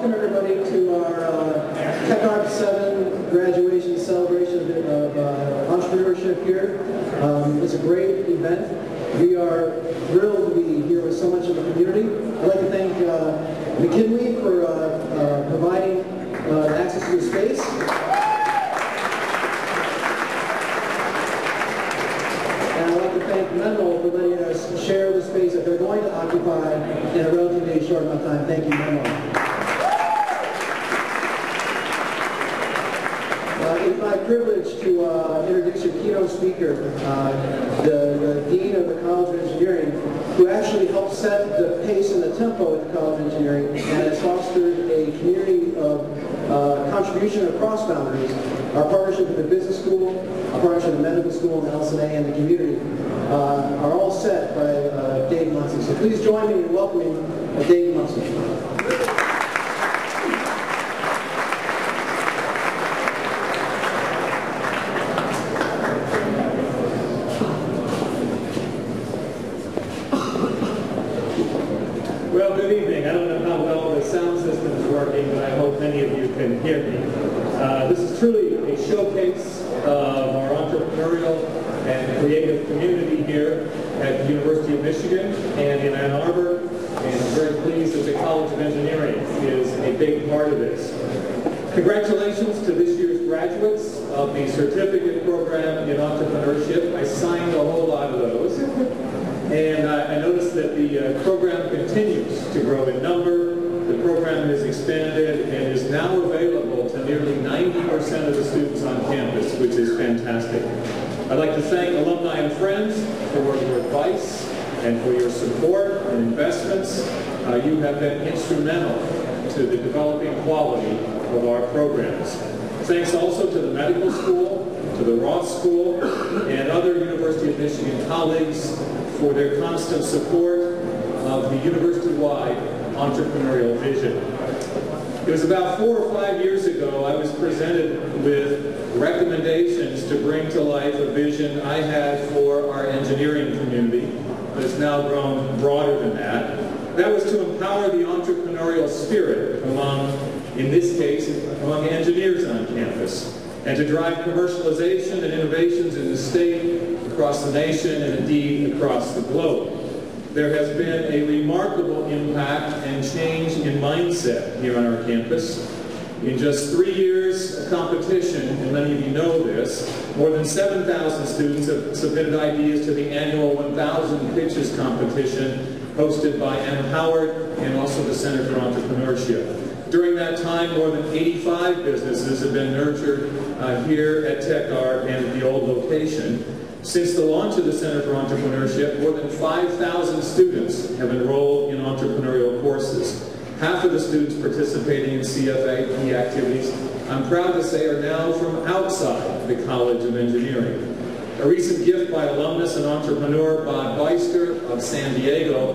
welcome everybody to our Tech Arc 7 graduation celebration of entrepreneurship here. It's a great event. We are thrilled to be here with so much of the community. I'd like to thank McKinley for providing access to the space. And I'd like to thank Mendel for letting us share the space that they're going to occupy in a relatively short amount of time. Thank you, Mendel. It's my privilege to introduce your keynote speaker, the Dean of the College of Engineering, who actually helped set the pace and the tempo at the College of Engineering and has fostered a community of contribution across boundaries. Our partnership with the business school, our partnership with the medical school, and LSNA, and the community are all set by Dave Munson. So please join me in welcoming Dave Munson. Well, good evening. I don't know how well the sound system is working, but I hope many of you can hear me. This is truly a showcase of our entrepreneurial and creative community here at the University of Michigan and in Ann Arbor, and I'm very pleased that the College of Engineering is a big part of this. Congratulations to this year's graduates of the certificate program in entrepreneurship. I signed a whole lot of those. And I noticed that the program continues to grow in number. The program has expanded and is now available to nearly 90% of the students on campus, which is fantastic. I'd like to thank alumni and friends for your advice and for your support and investments. You have been instrumental to the developing quality of our programs. Thanks also to the medical school, to the Ross School, and other University of Michigan colleagues for their constant support of the university-wide entrepreneurial vision. It was about 4 or 5 years ago I was presented with recommendations to bring to life a vision I had for our engineering community, but it's now grown broader than that. That was to empower the entrepreneurial spirit among, in this case, among engineers on campus, and to drive commercialization and innovations in the state, across the nation, and indeed across the globe. There has been a remarkable impact and change in mindset here on our campus. In just 3 years of competition, and many of you know this, more than 7,000 students have submitted ideas to the annual 1,000 Pitches competition hosted by Ann Howard and also the Center for Entrepreneurship. During that time, more than 85 businesses have been nurtured here at Tech Arc and at the old location. Since the launch of the Center for Entrepreneurship, more than 5,000 students have enrolled in entrepreneurial courses. Half of the students participating in CFA activities, I'm proud to say, are now from outside the College of Engineering. A recent gift by alumnus and entrepreneur Bob Beister of San Diego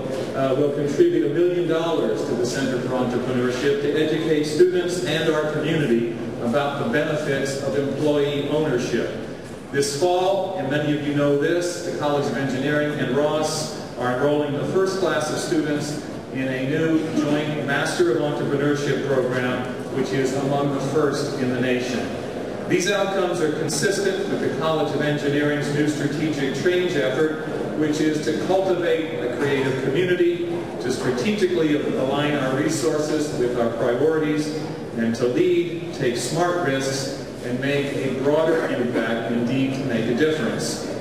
will contribute $1 million to the Center for Entrepreneurship to educate students and our community about the benefits of employee ownership. This fall, and many of you know this, the College of Engineering and Ross are enrolling the first class of students in a new joint Master of Entrepreneurship program, which is among the first in the nation. These outcomes are consistent with the College of Engineering's new strategic change effort, which is to cultivate a creative community, to strategically align our resources with our priorities, and to lead, take smart risks, and make a broader impact, indeed to make a difference.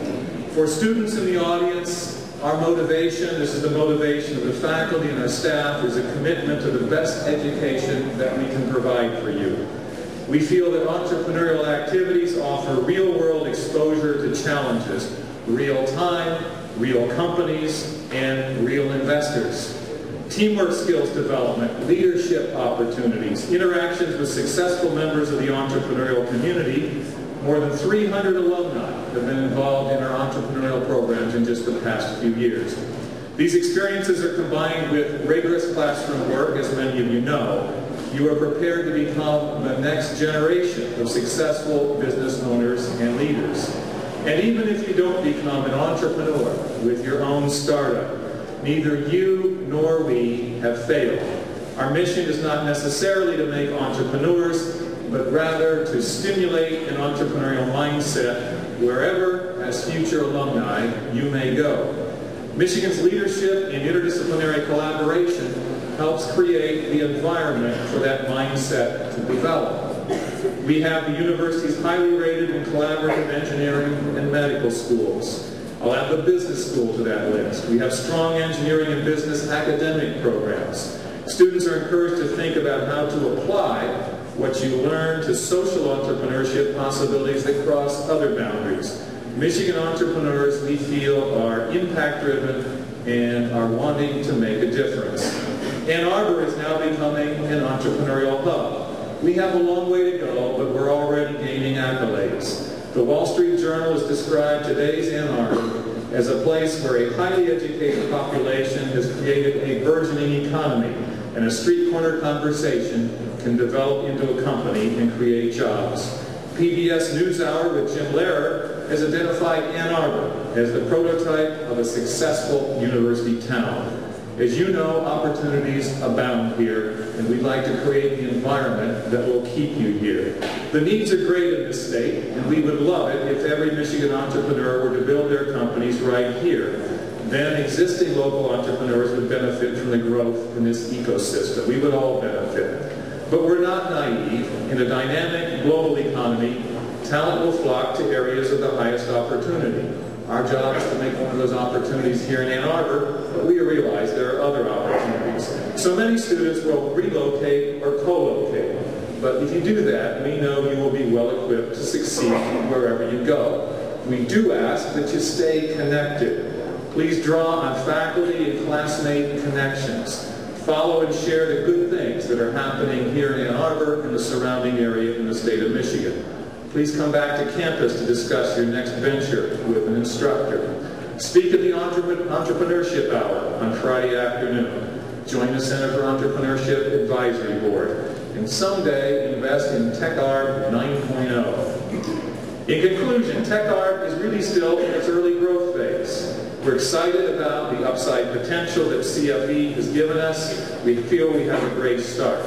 For students in the audience, our motivation, this is the motivation of the faculty and our staff, is a commitment to the best education that we can provide for you. We feel that entrepreneurial activities offer real-world exposure to challenges, real time, real companies, and real investors. Teamwork skills development, leadership opportunities, interactions with successful members of the entrepreneurial community. More than 300 alumni have been involved in our entrepreneurial programs in just the past few years. These experiences are combined with rigorous classroom work, as many of you know. You are prepared to become the next generation of successful business owners and leaders. And even if you don't become an entrepreneur with your own startup, neither you nor we have failed. Our mission is not necessarily to make entrepreneurs, but rather to stimulate an entrepreneurial mindset wherever, as future alumni, you may go. Michigan's leadership in interdisciplinary collaboration helps create the environment for that mindset to develop. We have the university's highly rated and collaborative engineering and medical schools. I'll add the business school to that list. We have strong engineering and business academic programs. Students are encouraged to think about how to apply what you learn to social entrepreneurship possibilities that cross other boundaries. Michigan entrepreneurs, we feel, are impact-driven and are wanting to make a difference. Ann Arbor is now becoming an entrepreneurial hub. We have a long way to go, but we're already gaining accolades. The Wall Street Journal has described today's Ann Arbor as a place where a highly educated population has created a burgeoning economy, and a street corner conversation can develop into a company and create jobs. PBS NewsHour with Jim Lehrer has identified Ann Arbor as the prototype of a successful university town. As you know, opportunities abound here, and we'd like to create the environment that will keep you here. The needs are great in this state, and we would love it if every Michigan entrepreneur were to build their companies right here. Then existing local entrepreneurs would benefit from the growth in this ecosystem. We would all benefit. But we're not naive. In a dynamic global economy, talent will flock to areas of the highest opportunity. Our job is to make one of those opportunities here in Ann Arbor, but we realize there are other opportunities. So many students will relocate or co-locate. But if you do that, we know you will be well equipped to succeed wherever you go. We do ask that you stay connected. Please draw on faculty and classmate connections. Follow and share the good things that are happening here in Ann Arbor and the surrounding area in the state of Michigan. Please come back to campus to discuss your next venture with an instructor. Speak at the Entrepreneurship Hour on Friday afternoon. Join the Center for Entrepreneurship Advisory Board. And someday, invest in TechArb 9.0. In conclusion, TechArb is really still in its early growth phase. We're excited about the upside potential that CFE has given us. We feel we have a great start.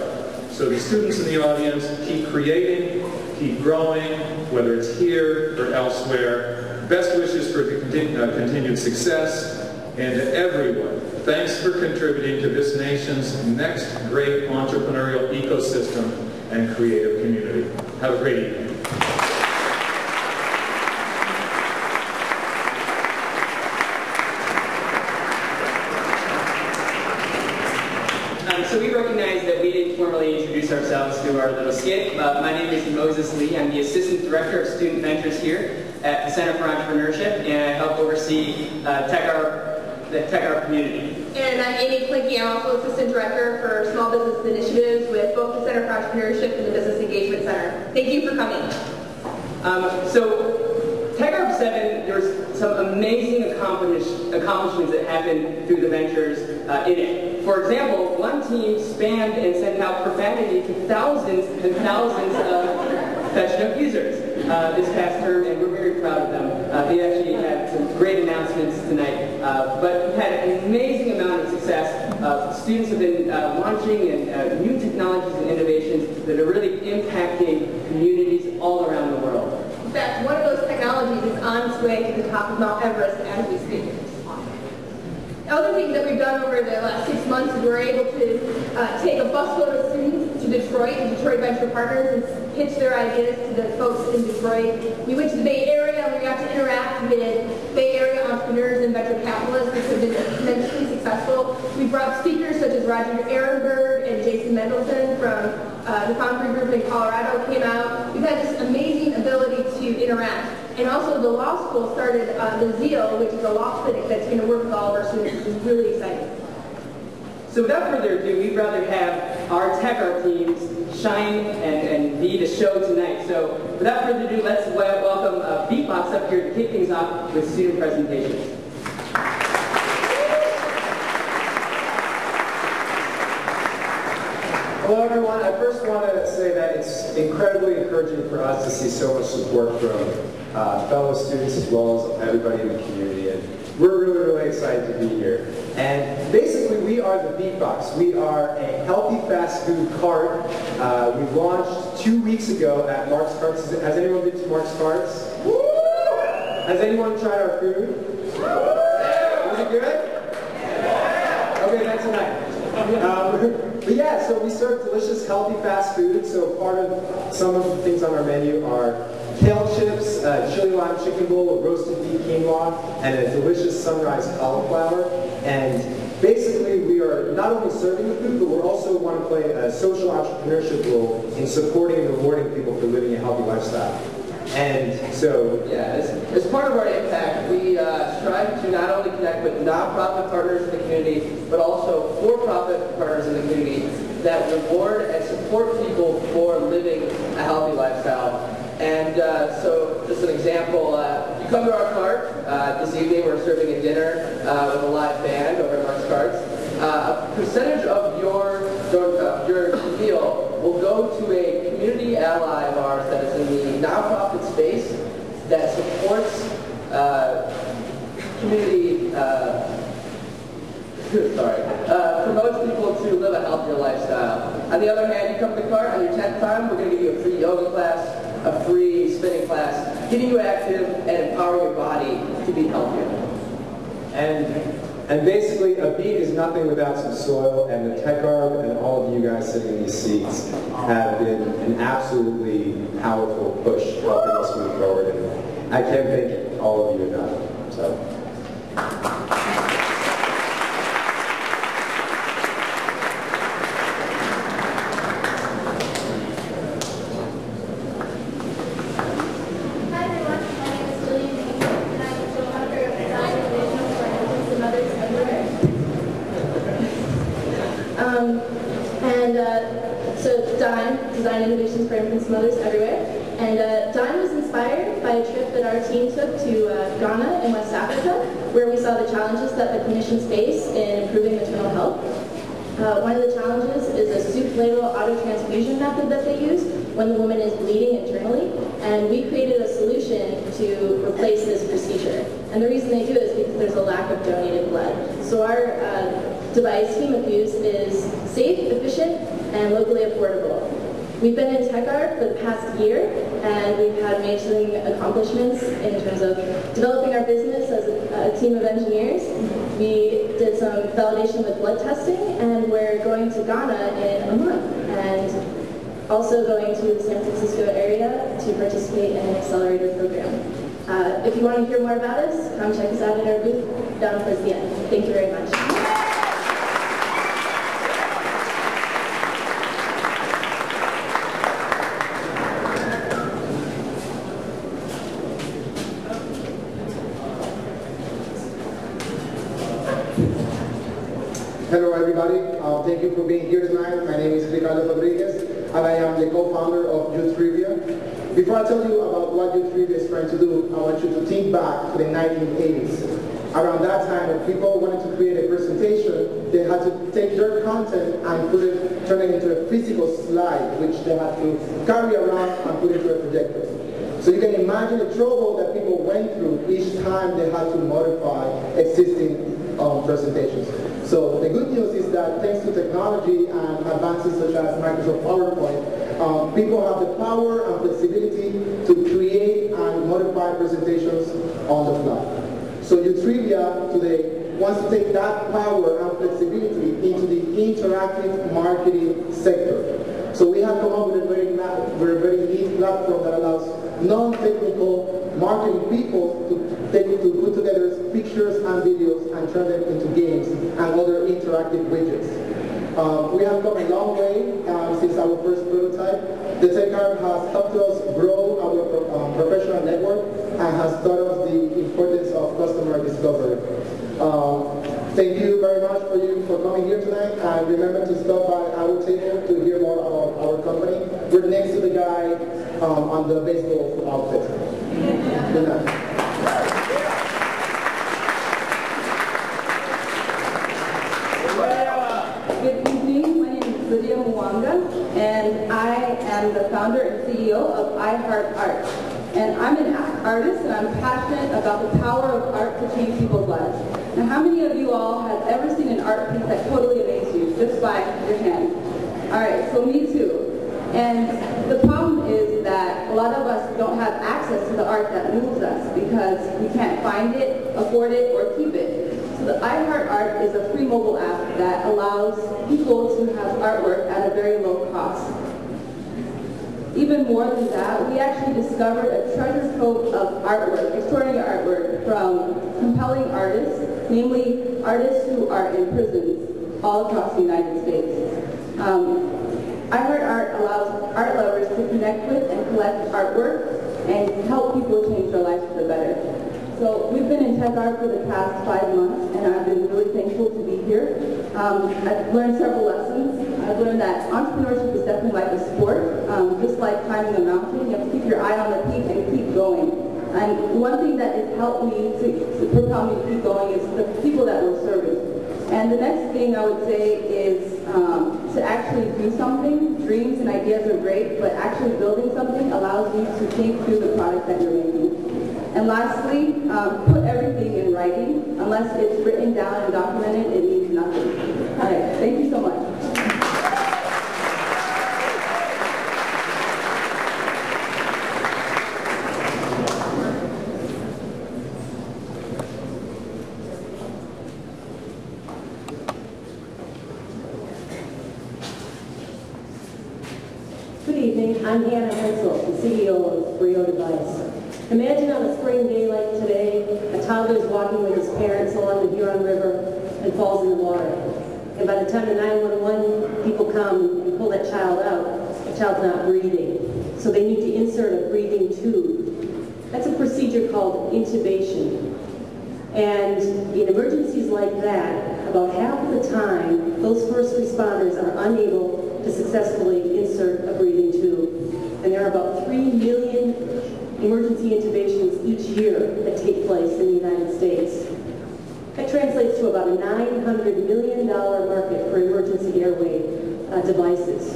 So the students in the audience, keep creating, keep growing, whether it's here or elsewhere. Best wishes for the continued success. And to everyone, thanks for contributing to this nation's next great entrepreneurial ecosystem and creative community. Have a great evening. So we recognize that we didn't formally introduce ourselves through our little skit. My name is Moses Lee. I'm the Assistant Director of Student Ventures here at the Center for Entrepreneurship, and I help oversee the TechArb community. And I'm Amy Klinke. I'm also Assistant Director for Small Business Initiatives with both the Center for Entrepreneurship and the Business Engagement Center. Thank you for coming. So TechArb 7, there's some amazing accomplishments that happened through the ventures in it. For example, one team spammed and sent out profanity to thousands and thousands of FetchNote users this past term, and we're very proud of them. They actually had some great announcements tonight, but we've had an amazing amount of success. Students have been launching and new technologies and innovations that are really impacting communities all around the world. In fact, one of those technologies is on its way to the top of Mount Everest as we speak. Other things that we've done over the last 6 months is we're able to take a busload of students to Detroit and Detroit Venture Partners and pitch their ideas to the folks in Detroit. We went to the Bay Area and we got to interact with Bay Area entrepreneurs and venture capitalists, which have been tremendously successful. We brought speakers such as Roger Rayle and Jason Mendelson from the Foundry Group in Colorado came out. We've had this amazing ability to interact. And also the law school started the ZEAL, which is a law clinic that's going to work with all of our students, which is really exciting. So without further ado, we'd rather have our TechArb teams shine and be the show tonight. So without further ado, let's welcome Beatbox up here to kick things off with student presentations. Hello everyone. I first want to say that it's incredibly encouraging for us to see so much support from fellow students as well as everybody in the community. And We're really, really excited to be here. And basically, we are the Beatbox. We are a healthy fast food cart. We launched 2 weeks ago at Mark's Carts. Has anyone been to Mark's Carts? Has anyone tried our food? Was it good? Okay, that's tonight. But yeah, so we serve delicious, healthy fast food. So part of some of the things on our menu are kale chips, chili lime chicken bowl, a roasted beef quinoa, and a delicious sunrise cauliflower. And basically, we are not only serving the food, but we also want to play a social entrepreneurship role in supporting and rewarding people for living a healthy lifestyle. And so, yeah, as part of our impact, we strive to not only connect with nonprofit partners in the community, but also for-profit partners in the community that reward and support people for living a healthy lifestyle. And so, just an example, you come to our cart this evening. We're serving a dinner with a live band over at Mark's Carts. A percentage of your meal will go to a community ally of ours that is in the nonprofit space that supports community. Promotes people to live a healthier lifestyle. On the other hand, you come to the cart on your 10th time, we're going to give you a free yoga class, a free spinning class, getting you active and empowering your body to be healthier. And basically, a beat is nothing without some soil, and the Tech Arb and all of you guys sitting in these seats have been an absolutely powerful push helping us move forward. And I can't thank all of you enough. So. Design innovations for infants and mothers everywhere. And Dine was inspired by a trip that our team took to Ghana in West Africa, where we saw the challenges that the clinicians face in improving maternal health. One of the challenges is a soup ladle autotransfusion method that they use when the woman is bleeding internally, and we created a solution to replace this procedure. And the reason they do it is because there's a lack of donated blood. So our device, Hemofuse, is safe, efficient, and locally affordable. We've been in Tech Arb for the past year, and we've had amazing accomplishments in terms of developing our business as a team of engineers. We did some validation with blood testing, and we're going to Ghana in a month, and also going to the San Francisco area to participate in an accelerator program. If you want to hear more about us, come check us out at our booth down towards the end. Thank you very much. Hello everybody, thank you for being here tonight. My name is Ricardo Rodriguez and I am the co-founder of Ustream. Before I tell you about what Ustream is trying to do, I want you to think back to the 1980s. Around that time, when people wanted to create a presentation, they had to take their content and turn it into a physical slide, which they had to carry around and put into a projector. So you can imagine the trouble that people went through each time they had to modify existing presentations. So the good news is that thanks to technology and advances such as Microsoft PowerPoint, people have the power and flexibility to create and modify presentations on the fly. So Utrivia today wants to take that power and flexibility into the interactive marketing sector. So we have come up with a very neat platform that allows non-technical marketing people to put together pictures and videos and turn them into games and other interactive widgets. We have come a long way since our first prototype. The Tech Arb has helped us grow our professional network and has taught us the importance of customer discovery. Thank you very much for coming here tonight, and remember to stop by our table to hear more about our company. We're next to the guy on the baseball outfit. Good night. Good evening, my name is Lydia Mwanga, and I am the founder and CEO of I Heart Art. And I'm an artist, and I'm passionate about the power of art to change people's lives. Now, how many of you all have ever seen an art piece that totally amazed you, just by your hand? All right, so me too. And the problem is that a lot of us don't have access to the art that moves us because we can't find it, afford it, or keep it. So the I Heart Art is a free mobile app that allows people to have artwork at a very low cost. Even more than that, we actually discovered a treasure trove of artwork, extraordinary artwork from compelling artists, namely artists who are in prisons all across the United States. I Heart Art allows art lovers to connect with and collect artwork and help people change their lives for the better. So we've been in Tech Art for the past 5 months, and I've been really thankful to be here. I've learned several lessons. I've learned that entrepreneurship is definitely like a sport. Just like climbing a mountain, you have to keep your eye on the peak and keep going. And one thing that has helped me to propel me to keep going is the people that we're serving. And the next thing I would say is to actually do something. Dreams and ideas are great, but actually building something allows you to think through the product that you're making. And lastly, put everything in writing. Unless it's written down and documented, it means nothing. All right, thank you so much. Good evening, I'm Hannah Hensel, the CEO of Rio Device. Imagine on a spring day like today, a toddler is walking with his parents along the Huron River and falls in the water. And by the time the 911 people come and pull that child out, the child's not breathing. So they need to insert a breathing tube. That's a procedure called intubation. And in emergencies like that, about half of the time, those first responders are unable to successfully insert a breathing tube. And there are about 3 million emergency intubations each year that take place in the United States. That translates to about a $900 million market for emergency airway devices.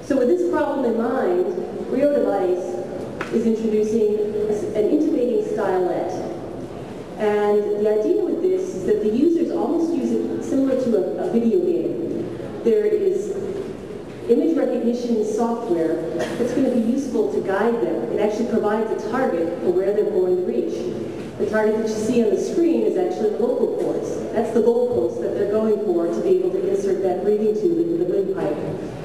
So with this problem in mind, Rio Device is introducing an intubating stylet. And the idea with this is that the users almost use it similar to a video game. There is image recognition software that's going to be useful to guide them. It actually provides a target for where they're going to reach. The target that you see on the screen is actually the vocal cords. That's the goalpost that they're going for to be able to insert that breathing tube into the windpipe.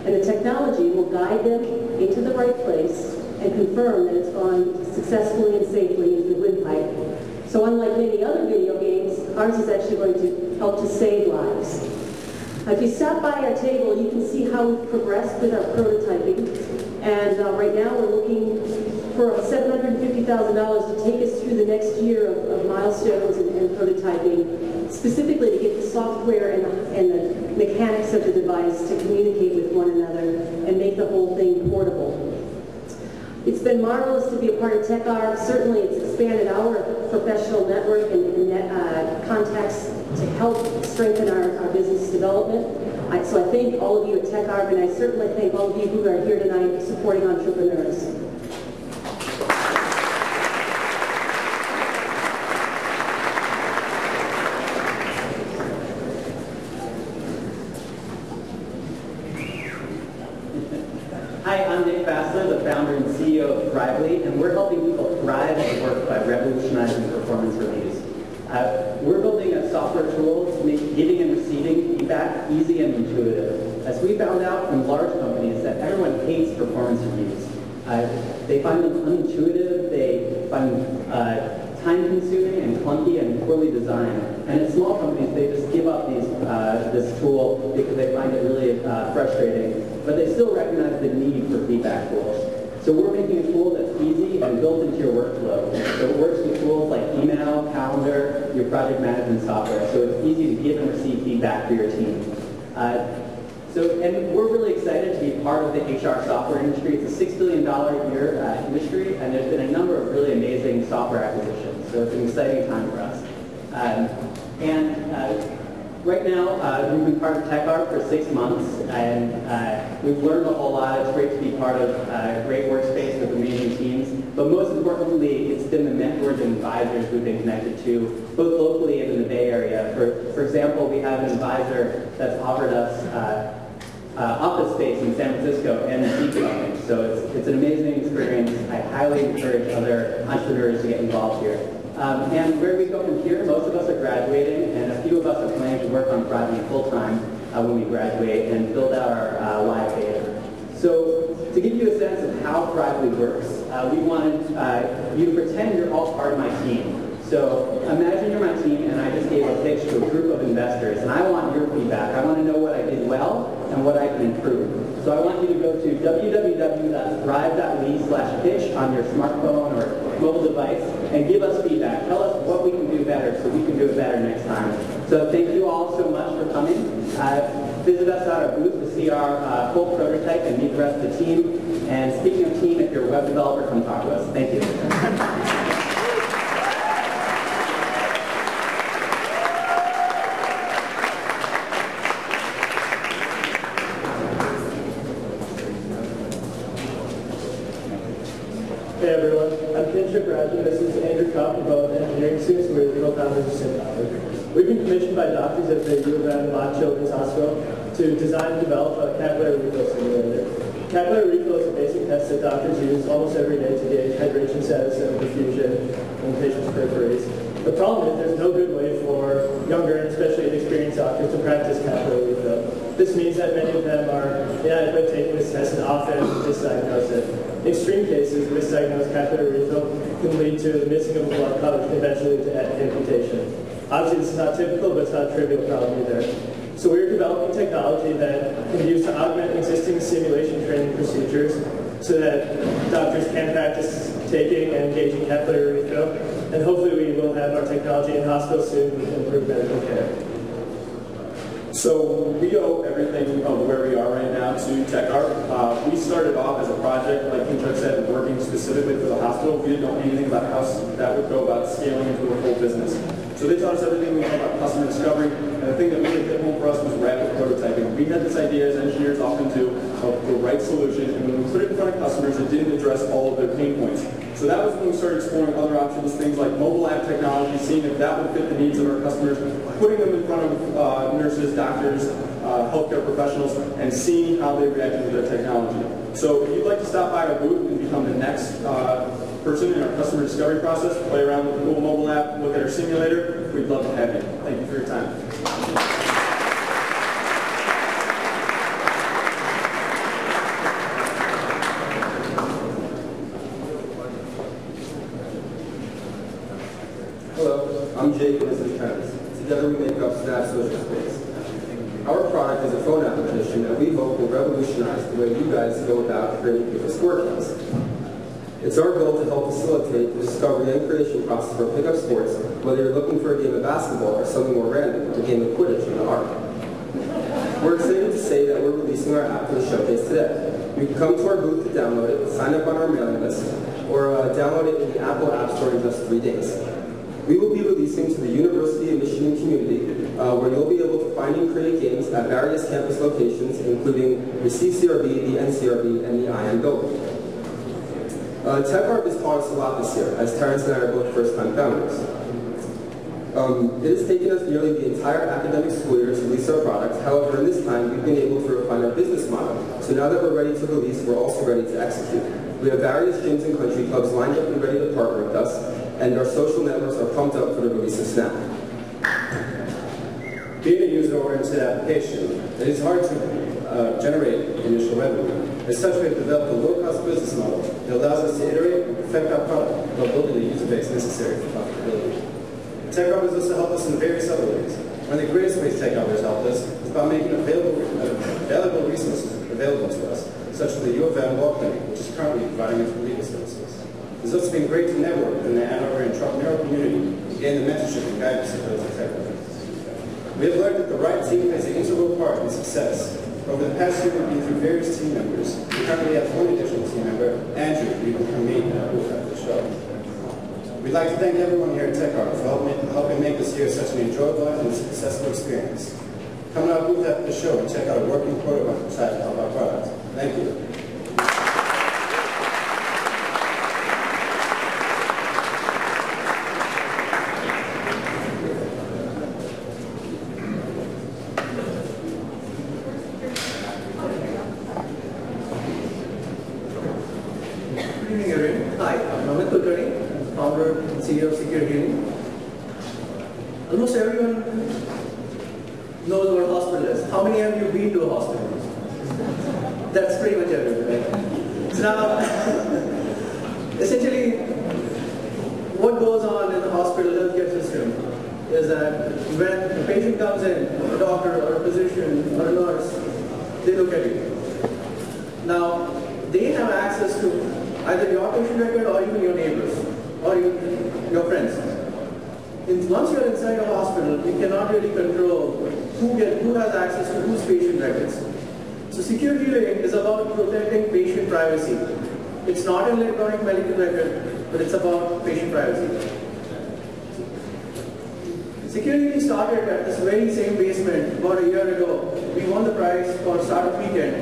And the technology will guide them into the right place and confirm that it's gone successfully and safely into the windpipe. So unlike many other video games, ours is actually going to help to save lives. If you stop by our table, you can see how we've progressed with our prototyping. And right now we're looking for $750,000 to take us through the next year of milestones and prototyping, specifically to get the software and the mechanics of the device to communicate with one another and make the whole thing portable. It's been marvelous to be a part of TechArt. Certainly it's expanded our professional network and contacts to help strengthen our business development. So I thank all of you at TechArt, and I certainly thank all of you who are here tonight supporting entrepreneurs. Hi, I'm Nick Fassler, the founder and CEO of Thrively, and we're helping people thrive at work by revolutionizing performance reviews. We're building a software tool to make giving and receiving feedback easy and intuitive. As we found out from large companies that everyone hates performance reviews. They find them unintuitive, they find time-consuming and clunky and poorly designed. And at small companies, they just give up this tool because they find it really frustrating. But they still recognize the need for feedback tools. So we're making a tool that's easy and built into your workflow. So it works with tools like email, calendar, your project management software. So it's easy to give and receive feedback for your team. And we're really excited to be part of the HR software industry. It's a $6 billion a year industry, and there's been a number of really amazing software acquisitions. So it's an exciting time for us. Right now, we've been part of TechArt for 6 months, and we've learned a whole lot. It's great to be part of a great workspace with amazing teams. But most importantly, it's been the mentors and advisors we've been connected to, both locally and in the Bay Area. For example, we have an advisor that's offered us office space in San Francisco and development. So it's an amazing experience. I highly encourage other entrepreneurs to get involved here. And where we go from here, most of us are graduating, and a few of us are planning to work on Thrively full-time when we graduate and build out our live data. So to give you a sense of how Thrively works, we wanted you to pretend you're all part of my team. So imagine you're my team, and I just gave a pitch to a group of investors, and I want your feedback. I want to know what I did well and what I can improve. So I want you to go to www.thrive.me/pitch on your smartphone or mobile device and give us feedback. Tell us what we can do better so we can do it better next time. So thank you all so much for coming. Visit us at our booth to see our full prototype and meet the rest of the team. And speaking of team, if you're a web developer, come talk to us. Thank you. Hey everyone, I'm This is Andrew Kopp from both engineering students. We're the co-founders of SimDoctor. We've been commissioned by doctors at the U of M Lod Children's Hospital to design and develop a capillary refill simulator. Capillary refill is a basic test that doctors use almost every day to gauge hydration status and diffusion in patients' peripheries. The problem is there's no good way for younger and especially inexperienced doctors to practice capillary refill. This means that many of them are inadequate at taking this test and often misdiagnose it. In extreme cases, misdiagnosed capillary refill can lead to the missing of a blood clot, which can eventually lead to amputation. Obviously, this is not typical, but it's not a trivial problem either. So we're developing technology that can be used to augment existing simulation training procedures so that doctors can practice taking and gauging capillary refill. And hopefully we will have our technology in hospitals soon to improve medical care. So we owe everything of where we are right now to TechArt. We started off as a project, like Kinchuk said, working specifically for the hospital. We didn't know anything about how that would go about scaling into a full business. So they taught us everything we know about customer discovery, and the thing that really hit home for us was rapid prototyping. We had this idea, as engineers often do, of the right solution, and when we put it in front of customers, it didn't address all of their pain points. So that was when we started exploring other options, things like mobile app technology, seeing if that would fit the needs of our customers, putting them in front of nurses, doctors, healthcare professionals, and seeing how they reacted to their technology. So if you'd like to stop by our booth and become the next person in our customer discovery process, play around with the cool mobile app, look at our simulator, we'd love to have you. Thank you for your time. Hello, I'm Jake and this is Travis. Together we make up Snap Social Space. Our product is a phone application that we hope will revolutionize the way you guys go about creating people's scorecards. It's our goal to help facilitate the discovery and creation process for pickup sports, whether you're looking for a game of basketball or something more random, a game of Quidditch in the Arbor. We're excited to say that we're releasing our app for the showcase today. You can come to our booth to download it, sign up on our mailing list, or download it in the Apple App Store in just 3 days. We will be releasing to the University of Michigan community, where you'll be able to find and create games at various campus locations, including the CCRB, the NCRB, and the IM building. TechArt has taught us a lot this year, as Terrence and I are both first-time founders. It has taken us nearly the entire academic school year to release our product. However, in this time, we've been able to refine our business model. So now that we're ready to release, we're also ready to execute. We have various gyms and country clubs lined up and ready to partner with us, and our social networks are pumped up for the release of Snap. Being a user-oriented application, it is hard to generate initial revenue. As such, we have developed a low-cost business model that allows us to iterate and perfect our product while building the user base necessary for profitability. TechArt has also helped us in various other ways. One of the greatest ways TechArt has helped us is by making valuable resources available to us, such as the U of M Law Clinic, which is currently providing us with legal services. It's also been great to network within the Ann Arbor entrepreneurial community to gain the mentorship and guidance of those at TechArt. We have learned that the right team plays an integral part in success. Over the past year, we've been through various team members. We currently have one additional team member, Andrew, who you can meet after the show. We'd like to thank everyone here at Tech Arbor for helping make this year such an enjoyable and successful experience. Come to our booth after the show and check out a working prototype of our product. Thank you. Almost everyone knows what a hospital is. How many have you been to a hospital? That's pretty much everyone, right? So now, essentially, what goes on in the hospital healthcare system is that when a patient comes in, a doctor or a physician or a nurse, they look at you. Now, they have access to either your patient record or even your neighbors or even your friends. Once you're inside a hospital, you cannot really control who has access to whose patient records. So secure healing is about protecting patient privacy. It's not an electronic medical record, but it's about patient privacy. Secure healing started at this very same basement about a year ago. We won the prize for Startup Weekend,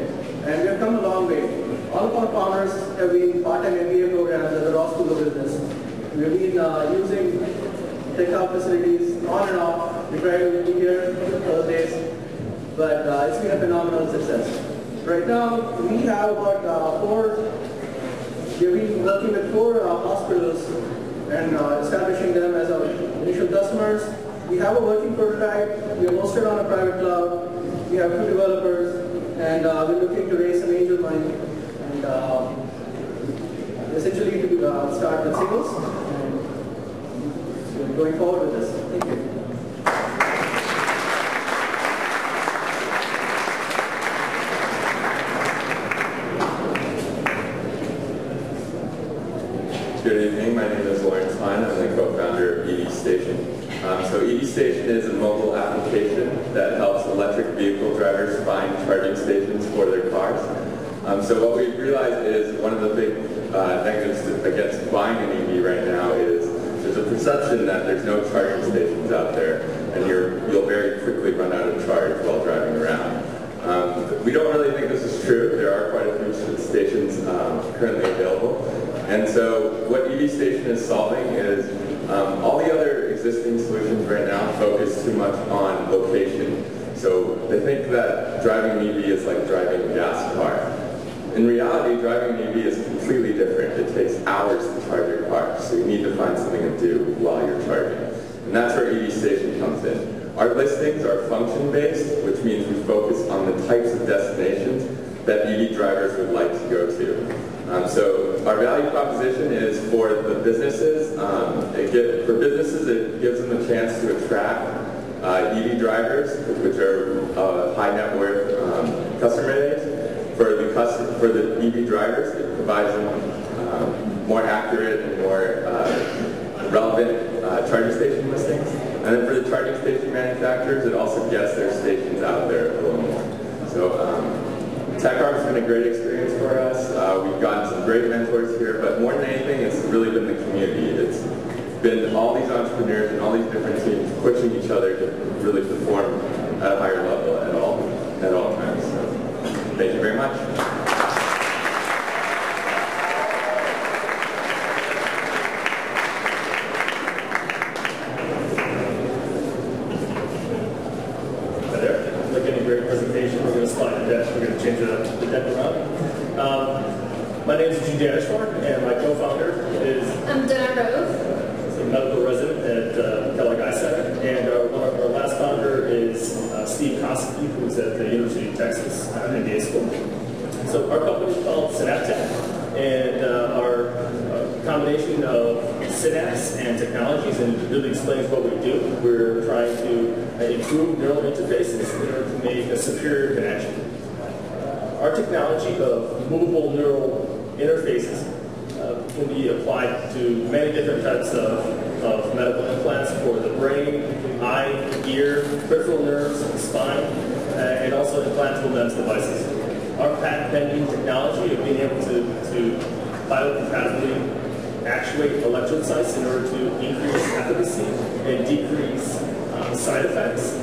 and we have come a long way. All of our founders have been part-time MBA programs at the Ross School of Business. We've been using Tech Hub facilities on and off. We try to be here Thursdays, but it's been a phenomenal success. Right now, we have about we've been working with 4 hospitals and establishing them as our initial customers. We have a working prototype. We are hosted on a private cloud. We have 2 developers, and we're looking to raise some angel money and essentially to start with singles. Going forward with this. Thank you. Good evening. My name is Lawrence Hine. I'm the co-founder of ED Station. So ED Station is a mobile application that helps electric vehicle drivers find charging stations for their cars. So what we've realized is one of the big negatives against buying an EV right now is there's a perception that there's no charging stations out there, and you'll very quickly run out of charge while driving around. We don't really think this is true. There are quite a few stations currently available. And so what EV Station is solving is all the other existing solutions right now focus too much on location. So they think that driving an EV is like driving a gas car. In reality, driving an EV is completely different. It takes hours to charge your car, so you need to find something to do while you're charging. And that's where EV Station comes in. Our listings are function-based, which means we focus on the types of destinations that EV drivers would like to go to. So our value proposition is for the businesses. For businesses, it gives them a chance to attract EV drivers, which are high net worth customer base. For the EV drivers, it provides them more accurate and more relevant charging station listings. And then for the charging station manufacturers, it also gets their stations out there a little more. So Tech Arbor has been a great experience for us. We've gotten some great mentors here, but more than anything, it's really been the community. It's been all these entrepreneurs and all these different teams pushing each other to really perform at a higher level at all times. So, thank you very much. My name is Danishwar, and my co-founder is... I'm Dana Rose. He's a medical resident at Kellogg Eye Center, and our last founder is Steve Koski, who's at the University of Texas MBA School. So our company is called Synaptech, and our combination of synapse and technologies, and it really explains what we do. We're trying to improve neural interfaces in order to make a superior connection. Our technology of movable neural interfaces can be applied to many different types of medical implants for the brain, eye, ear, peripheral nerves, spine, and also implantable MEMS devices. Our patent-pending technology of being able to biocompatibly actuate electrocytes in order to increase efficacy and decrease side effects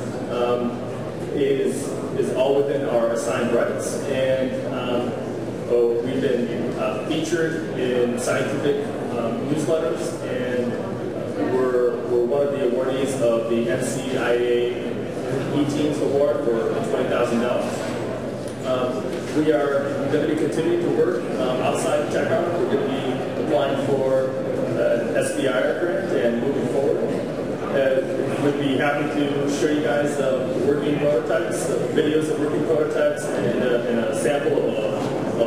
is all within our assigned rights. And we've been featured in scientific newsletters, and we're one of the awardees of the NCIA E-Teams Award for $20,000. We are going to be continuing to work outside of TechArt. We're going to be applying for an SBIR grant and moving forward. We'd be happy to show you guys working prototypes, videos of working prototypes, and a sample of a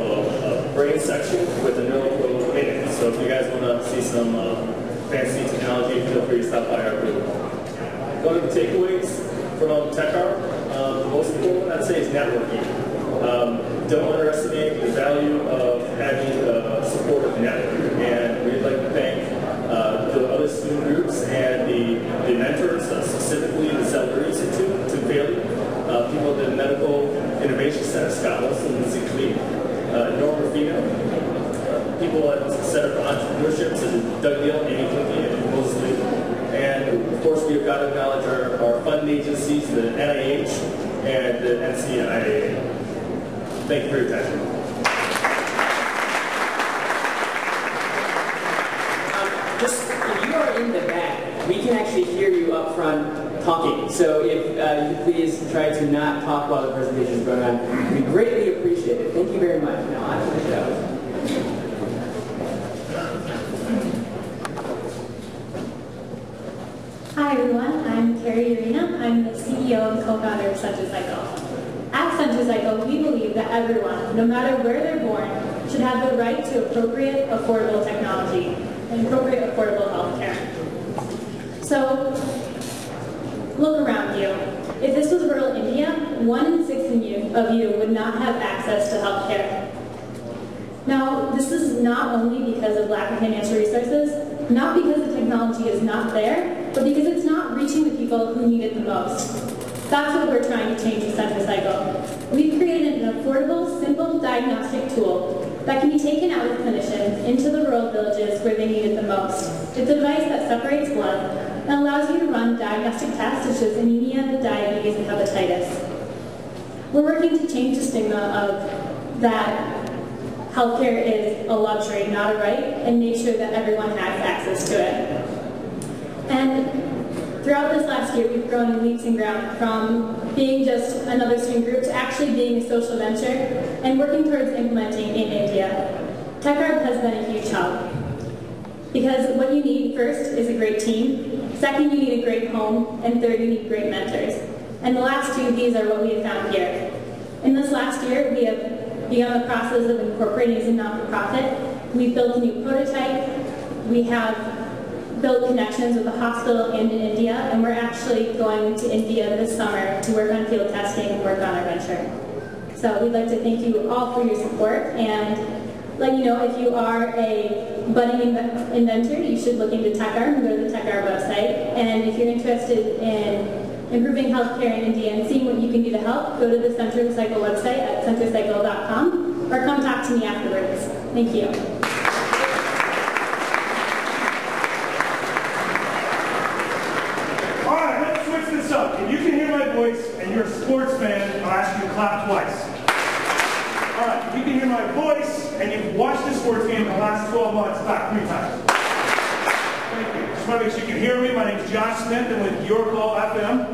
brain section with a neural code in it. So if you guys want to see some fancy technology, feel free to stop by our booth. One of the takeaways from TechArt, the most important one I'd say is networking. Don't underestimate the value of having a supportive network. And we'd like to thank the other student groups and the mentors, specifically the Zeller Institute, to Bailey, people at the Medical Innovation Center, Scott Wilson and Zeke Lee, Norm Rufino, people at the Center for Entrepreneurship, such as Doug Neal, Amy Clinton, and Moses Lee. And of course, we've got to acknowledge our funding agencies, the NIH and the NCIA. Thank you for your attention. Just if you are in the back, we can actually hear you up front talking. So if you please try to not talk while the presentation is going on, we greatly appreciate it. Thank you very much. Now on to the show. Hi everyone, I'm Carrie Urena. I'm the CEO and co-founder of CenterCycle. At CenterCycle, we believe that everyone, no matter where they're born, should have the right to appropriate, affordable technology and appropriate, affordable healthcare. So, look around you. If this was rural India, 1 in 6 of you would not have access to healthcare. Now, this is not only because of lack of financial resources, not because the technology is not there, but because it's not reaching the people who need it the most. That's what we're trying to change with CenterCycle. We've created an affordable, simple diagnostic tool that can be taken out with clinicians into the rural villages where they need it the most. It's a device that separates blood and allows you to run diagnostic tests such as anemia, diabetes, and hepatitis. We're working to change the stigma of that healthcare is a luxury, not a right, and make sure that everyone has access to it. And throughout this last year, we've grown in leaps and bounds from being just another student group to actually being a social venture and working towards implementing in India. TechArt has been a huge help because what you need first is a great team, second you need a great home, and third you need great mentors. And the last two of these are what we have found here. In this last year, we have begun the process of incorporating as a non-for-profit. We've built a new prototype. We have built connections with the hospital and in India, and we're actually going to India this summer to work on field testing and work on our venture. So we'd like to thank you all for your support and let you know if you are a budding inventor, you should look into TechArt and go to the TechArt website. And if you're interested in improving healthcare in India and seeing what you can do to help, go to the CenterCycle website at centercycle.com or come talk to me afterwards. Thank you. If you can hear my voice and you're a sports fan, I'll ask you to clap twice. All right, if you can hear my voice and you've watched a sports game in the last 12 months, clap 3 times. Thank you. Just want to make sure you can hear me. My name is Josh Smith. I'm with Your Call FM.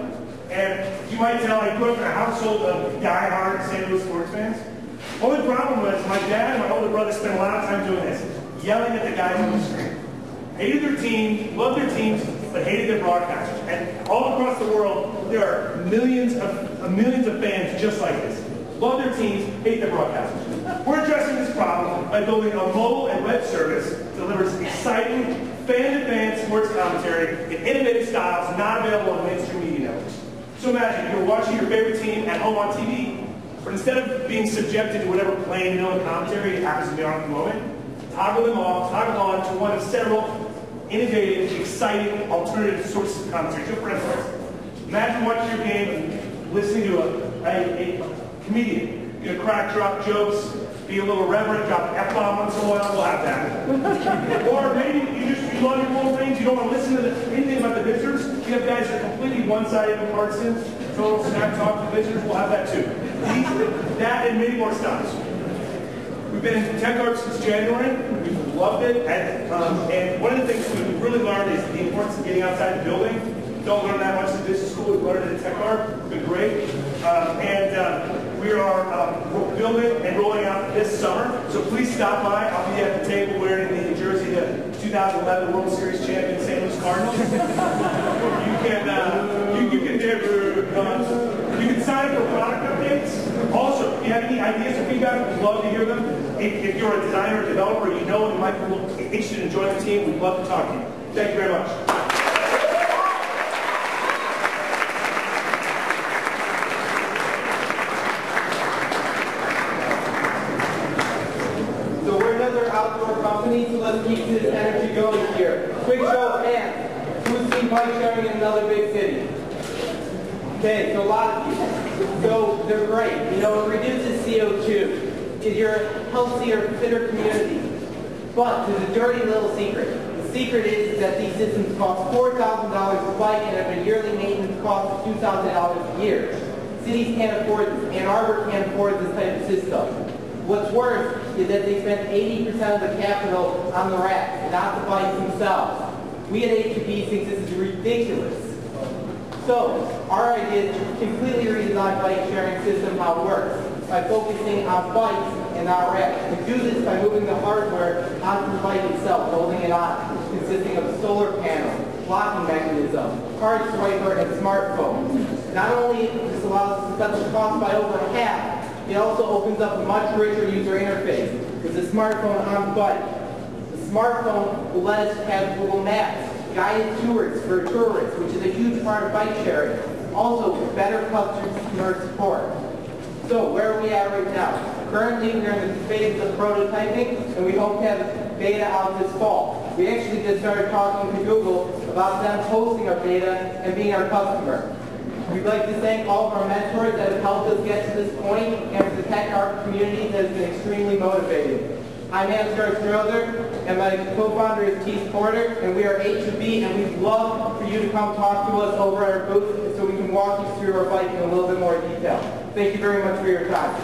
And you might tell I grew up in a household of die-hard St. Louis sports fans. Only problem was my dad and my older brother spent a lot of time doing this, yelling at the guys on the screen. Hated their team, loved their teams, but hated their broadcasters. And all across the world, there are millions of fans just like this. Love their teams, hate their broadcasters. We're addressing this problem by building a mobile and web service that delivers exciting, fan-to-fan sports commentary in innovative styles not available on mainstream media networks. So imagine you're watching your favorite team at home on TV, but instead of being subjected to whatever plain vanilla commentary happens to be on at the moment, toggle them off, toggle on to one of several innovative, exciting, alternative sources of commentary. So for instance, imagine watching your game and listening to a comedian, crack, drop jokes, be a little irreverent, drop an F-bomb once in a while, we'll have that. Or maybe you love your Wolverines, you don't want to listen to anything about the visitors. You have guys that are completely one-sided in Parson, total smack talk to visitors, we'll have that too. That and many more stops. We've been in Tech Arts since January. We've loved it. And one of the things we've really learned is the importance of getting outside the building. Don't learn that much in business school. We've learned it at Tech Art. It's been great. We are building and rolling out this summer. So please stop by. I'll be at the table wearing the jersey of the 2011 World Series champion St. Louis Cardinals. You can sign up for product updates. Also, if you have any ideas or feedback, we'd love to hear them. If you're a designer or developer, you know you might be interested in joining the team, we'd love to talk to you. Thank you very much. So we're another outdoor company, so let's keep this energy going here. Quick show of hands. Who's seen bike sharing in another big city? Okay, so a lot of people. So they're great. You know, it reduces CO2. You're a healthier, fitter community. But there's a dirty little secret. The secret is that these systems cost $4,000 a bike and have a yearly maintenance cost of $2,000 a year. Cities can't afford this. Ann Arbor can't afford this type of system. What's worse is that they spend 80% of the capital on the racks, not the bikes themselves. We at HEB think this is ridiculous. So, our idea is to completely redesign bike sharing system how it works by focusing on bikes and not racks. We do this by moving the hardware onto the bike itself, holding it on, consisting of a solar panel, locking mechanism, card swiper, and smartphone. Not only does this allow us to cut the cost by over half, it also opens up a much richer user interface. With the smartphone on the bike, the smartphone will let us have Google Maps, guided tours for tourists, which is a huge part of bike sharing. Also, better customer support. So, where are we at right now? Currently, we're in the phase of prototyping, and we hope to have beta out this fall. We actually just started talking to Google about them hosting our beta and being our customer. We'd like to thank all of our mentors that have helped us get to this point, and for the Tech Art community that has been extremely motivating. I'm Ansgar Strother, and my co-founder is Keith Porter, and we are HEB, and we'd love for you to come talk to us over at our booth so we can walk you through our bike in a little bit more detail. Thank you very much for your time.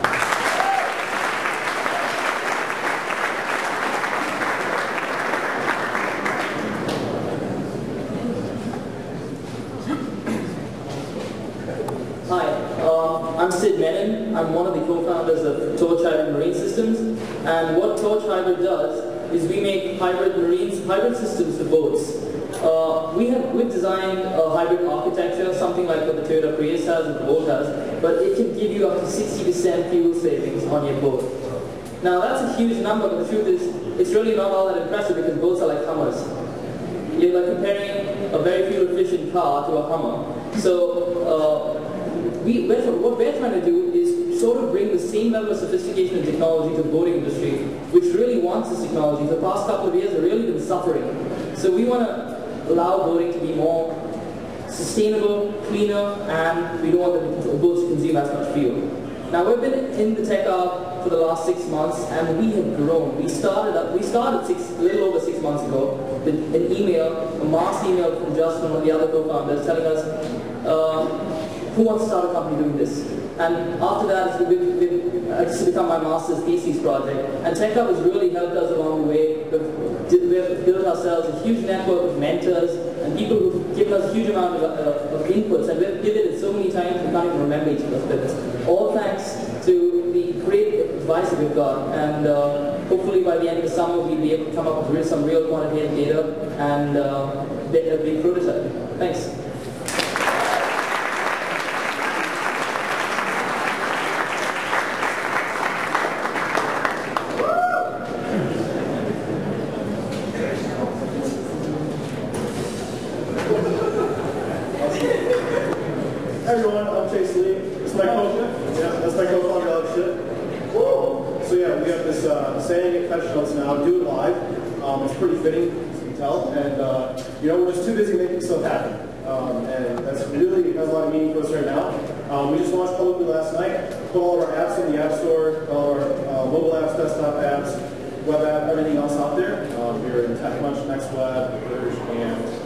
I'm Sid Menon. I'm one of the co-founders of Torch Hybrid Marine Systems, and what Torch Hybrid does is we make hybrid systems for boats. We've designed a hybrid architecture, something like what the Toyota Prius has and the boat has, but it can give you up to 60% fuel savings on your boat. Now that's a huge number, but the truth is, it's really not all that impressive because boats are like Hummers. You're like comparing a very fuel-efficient car to a Hummer. So what we're trying to do is sort of bring the same level of sophistication and technology to the boating industry, which really wants this technology. For the past couple of years, they've really been suffering. So we want to allow boating to be more sustainable, cleaner, and we don't want the boats to consume as much fuel. Now we've been in the Tech Hub for the last 6 months, and we have grown. We started a little over 6 months ago with an email, a mass email from Justin, one of the other co-founders, telling us who wants to start a company doing this. And after that, it's become my master's thesis project. And Tech Hub has really helped us along the way. We've built ourselves a huge network of mentors and people who've given us a huge amount of inputs. And we've pivoted so many times we can't even remember each of those pivots. All thanks to the great advice that we've got. And hopefully by the end of the summer, we'll be able to come up with some real quantitative data and a big prototype. Thanks. Pretty fitting, as you can tell, and you know, we're just too busy making stuff happen, and that's really has a lot of meaning for us right now. We just launched publicly last night. put all of our apps in the App Store, all our mobile apps, desktop apps, web app, everything else out there. We're in TechMunch, NextWeb, Verge, and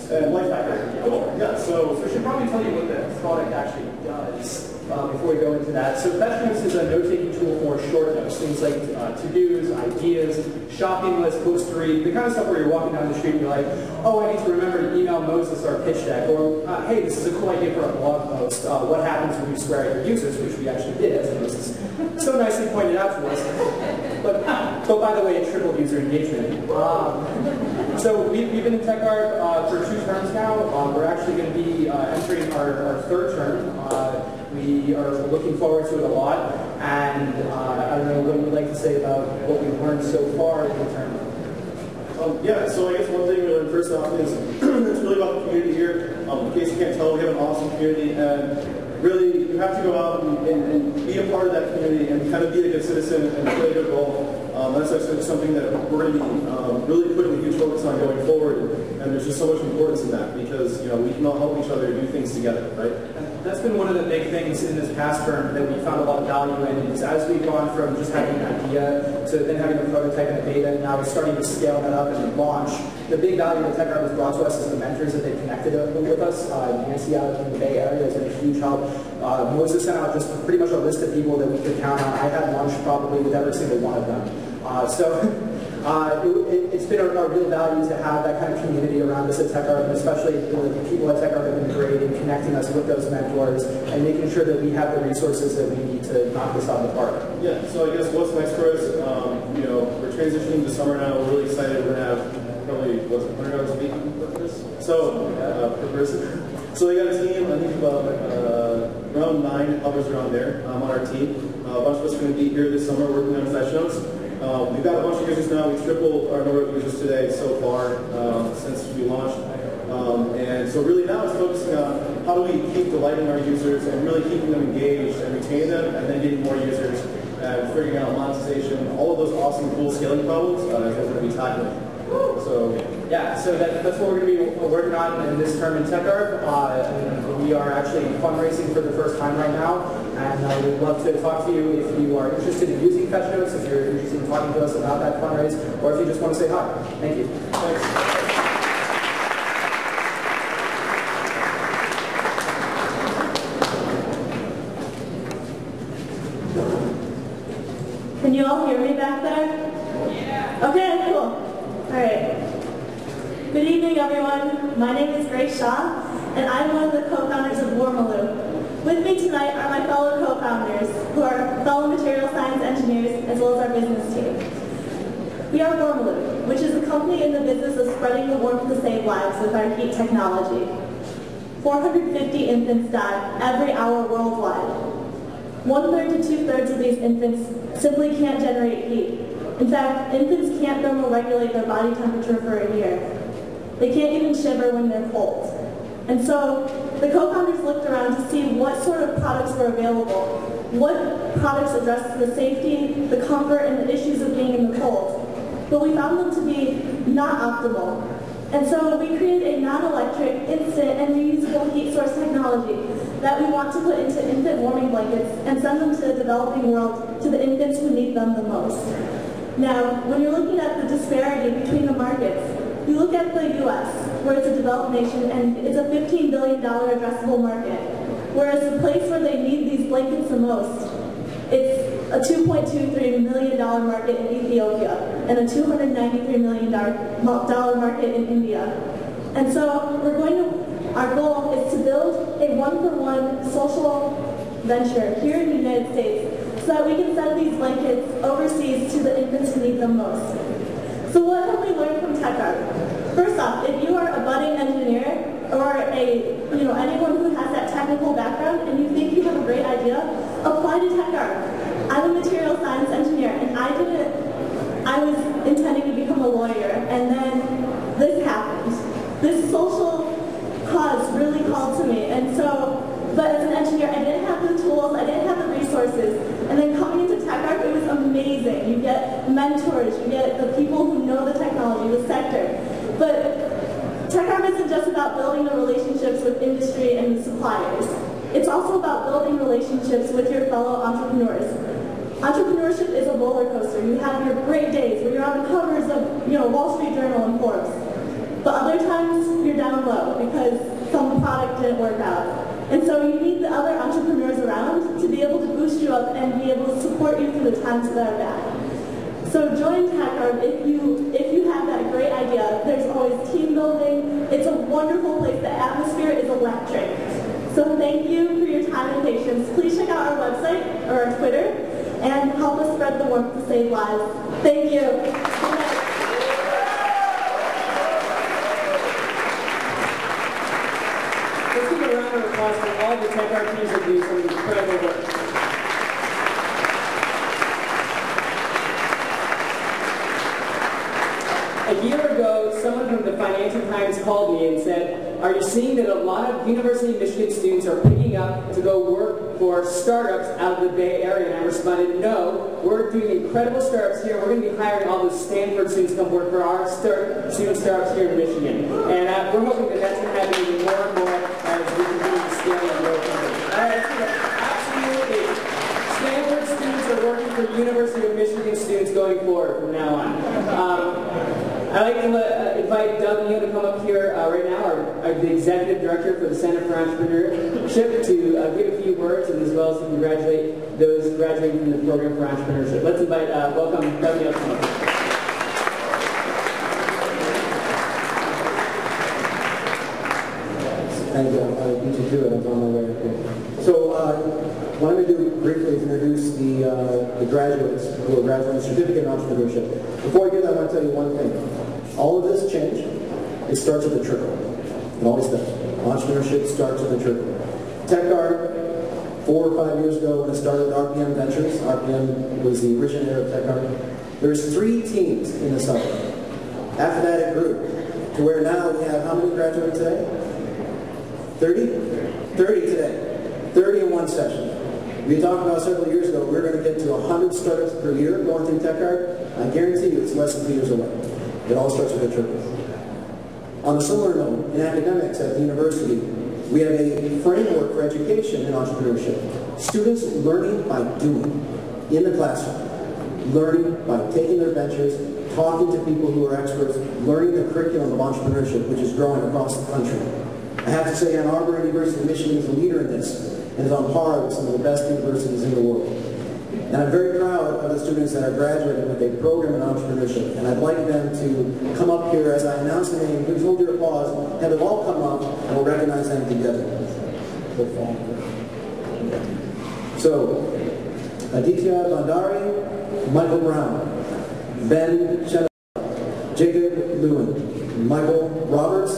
and Lifehacker. Cool. Yeah. So we should probably tell you what the product actually does before we go into that. So FetchNotes is a note-taking tool for short notes, things like to-dos, ideas, shopping lists, posts to read, the kind of stuff where you're walking down the street and you're like, oh, I need to remember to email Moses our pitch deck, or hey, this is a cool idea for a blog post. What happens when you swear at your users, which we actually did, as Moses so nicely pointed out to us. But by the way, it tripled user engagement. So we've been in TechArb for 2 terms now. We're actually going to be entering our 3rd term. We are looking forward to it a lot, and I don't know what you would like to say about what we've learned so far in the term. Yeah, so I guess one thing we learned first off is it's really about the community here. In case you can't tell, we have an awesome community, and really you have to go out and be a part of that community and kind of be a good citizen and play a good role. That's actually something that we're going to be really putting a huge focus on going forward, and there's just so much importance in that because we can all help each other do things together, right? That's been one of the big things in this past term that we found a lot of value in, is as we've gone from just having an idea to then having a prototype and a beta, and now we're starting to scale that up and launch. The big value that TechArb has brought to us is the mentors that they've connected with us. Nancy out in the Bay Area has been a huge help. Moses sent out just pretty much a list of people that we could count on. I had lunch probably with every single one of them. It's been a real value to have that kind of community around us at TechArb, and especially the people at TechArb have been great in connecting us with those mentors and making sure that we have the resources that we need to knock this out of the park. Yeah, so I guess what's next for us, we're transitioning to summer now. We're really excited. We're going to have probably, 100 hours a week for this? So, per person. So we got a team, I think about around 9 others around there on our team. A bunch of us are going to be here this summer working on FetchNotes. We've got a bunch of users now. We've tripled our number of users today so far since we launched. And so really now it's focusing on how do we keep delighting our users and really keeping them engaged and retaining them, and then getting more users and figuring out monetization, all of those awesome, cool scaling problems that we're going to be tackling. So yeah, so that's what we're going to be working on in this term in TechArb. We are actually fundraising for the first time right now, and we'd love to talk to you if you are interested in using FetchNotes, if you're interested in talking to us about that fundraise, or if you just want to say hi. Thank you. Thanks. Can you all hear me back there? Yeah. Okay, cool. All right. Good evening, everyone. My name is Grace Shaw, and I'm one of the co-founders of Warmaloo. With me tonight are my fellow co-founders, who are fellow material science engineers, as well as our business team. We are Warmaloo, which is a company in the business of spreading the warmth to save lives with our heat technology. 450 infants die every hour worldwide. 1/3 to 2/3 of these infants simply can't generate heat. In fact, infants can't thermoregulate their body temperature for a year. They can't even shiver when they're cold. And so the co-founders looked around to see what sort of products were available, what products addressed the safety, the comfort, and the issues of being in the cold. But we found them to be not optimal. And so we created a non-electric, instant, and reusable heat source technology that we want to put into infant warming blankets and send them to the developing world, to the infants who need them the most. Now, when you're looking at the disparity between the markets, you look at the US, where it's a developed nation and it's a $15 billion addressable market, whereas the place where they need these blankets the most, it's a $2.23 million market in Ethiopia and a $293 million market in India. And so our goal is to build a one-for-one social venture here in the United States so that we can send these blankets overseas to the infants who need them most. So what have we learned from TechArb? First off, if you are a budding engineer or anyone who has that technical background and you think you have a great idea, apply to TechArb. I'm a material science engineer, and I was intending to become a lawyer, and then this happened. This social cause really called to me, and so, but as an engineer, I didn't have the tools, I didn't have the resources, and then coming into TechArb, it was amazing. You get mentors, you get the people who know the technology, the sector, but TechArb isn't just about building the relationships with industry and the suppliers. It's also about building relationships with your fellow entrepreneurs. Entrepreneurship is a roller coaster. You have your great days where you're on the covers of, Wall Street Journal and Forbes. But other times you're down low because some product didn't work out. And so you need the other entrepreneurs around to be able to boost you up and be able to support you through the times that are bad. So join TechArb if you have that great idea. There's always team building. It's a wonderful place. The atmosphere is electric. So thank you for your time and patience. Please check out our website or our Twitter and help us spread the warmth to save lives. Thank you. Let's give a round of applause for all the TechArb teams that do some incredible work. A year ago, someone from the Financial Times called me and said, "Are you seeing that a lot of University of Michigan students are picking up to go work for startups out of the Bay Area?" And I responded, "No, we're doing incredible startups here. We're going to be hiring all those Stanford students to come work for our student startups here in Michigan." And we're hoping that that's going to happen even more and more as we continue to scale and grow. Absolutely. Stanford students are working for University of Michigan students going forward from now on. I'd like to invite Doug Neal to come up here right now, the Executive Director for the Center for Entrepreneurship, to give a few words and as well as to congratulate those graduating from the Program for Entrepreneurship. Let's welcome Doug Neal to come up here. Thank you. I beat you to it. I was on my way up here. So what I'm going to do briefly is introduce the graduates who are graduating certificate in entrepreneurship. Before I do that, I want to tell you one thing. All of this change, it starts with a trickle. It always does. Entrepreneurship starts with a trickle. TechArb, 4 or 5 years ago when it started RPM Ventures, RPM was the originator of TechArb, there's 3 teams in the summer. After that it grew to where now we have how many graduating today? 30? 30 today. 30 in one session. We talked about several years ago, we're going to get to 100 startups per year going through TechArb. I guarantee you it's less than 2 years away. It all starts with a trickle. On a similar note, in academics at the university, we have a framework for education in entrepreneurship. Students learning by doing in the classroom, learning by taking their ventures, talking to people who are experts, learning the curriculum of entrepreneurship, which is growing across the country. I have to say, Arbor University of Michigan is a leader in this and is on par with some of the best universities in the world. And I'm very proud of the students that are graduating with a program in entrepreneurship. And I'd like them to come up here as I announce the name. Please hold your applause. Have them all come up, and we'll recognize them together. So, Aditya Bandari, Michael Brown, Ben Chenoweth, Jacob Lewin, Michael Roberts,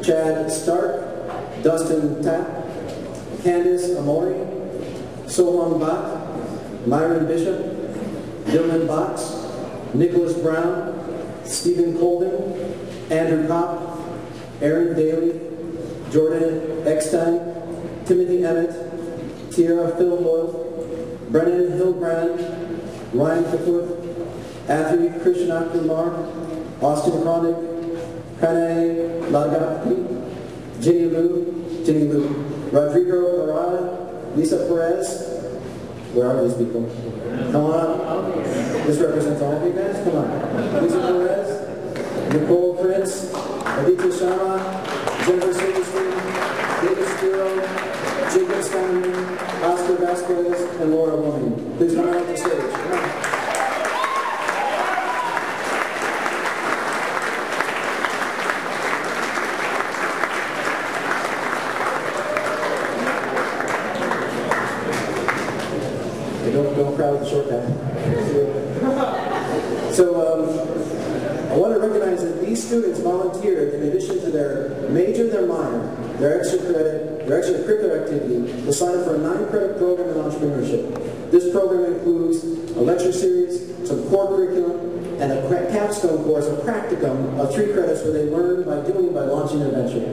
Chad Stark, Dustin Tapp, Candice Amori, Soham Bhatt, Myron Bishop, Dylan Box, Nicholas Brown, Stephen Colvin, Andrew Kopp, Aaron Daly, Jordan Eckstein, Timothy Emmett, Tiara Philhoyle, Brennan Hilbrand, Ryan Pickworth, Athy Krishna Kumar, Austin Kronick, Pranay Lagapti, Jenny Liu, Rodrigo Parada, Lisa Perez. Where are these people? Come on up. This represents all of you guys. Come on. Lisa Perez, Nicole Prince, Aditya Sharma, Jennifer Silverstein, David Spiro, Jacob Steinman, Oscar Vasquez, and Laura William. Please come on up the stage. Come on. Don't crowd the short guy. So I want to recognize that these students volunteered in addition to their major, their minor, their extracurricular activity, to sign up for a 9-credit program in entrepreneurship. This program includes a lecture series, some core curriculum, and a capstone course, a practicum of 3 credits where they learn by doing, by launching their venture.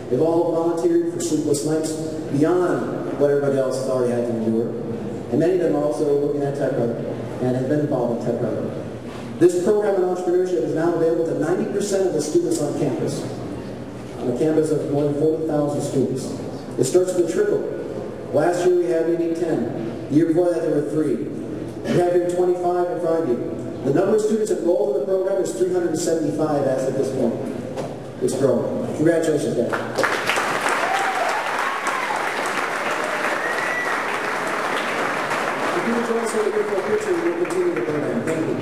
They've all volunteered for sleepless nights beyond what everybody else has already had to endure. And many of them are also looking at TechArb and have been involved in TechArb. This program in entrepreneurship is now available to 90% of the students on campus. On a campus of more than 40,000 students. It starts with a trickle. Last year we had maybe 10. The year before that there were 3. We have here 25 in front of you. The number of students enrolled in the program is 375 as of this point. It's growing. Congratulations, guys. If you would join us over here for a picture, we will continue the program. Thank you.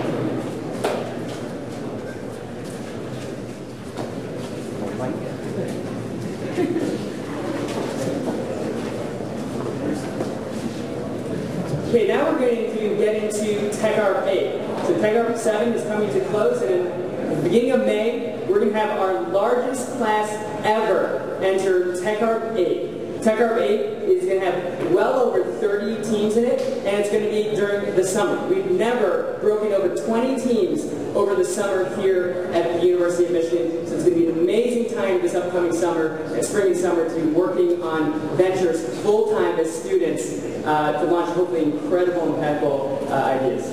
Okay, now we're going to get into TechArp 8. So TechArp 7 is coming to close, and at the beginning of May, we're going to have our largest class ever enter TechArp 8. TechArp 8 is going to have well over 30 teams in it, and it's going to be during the summer. We've never broken over 20 teams over the summer here at the University of Michigan, so it's going to be an amazing time this upcoming summer, and spring and summer, to be working on ventures full-time as students to launch hopefully incredible, impactful ideas.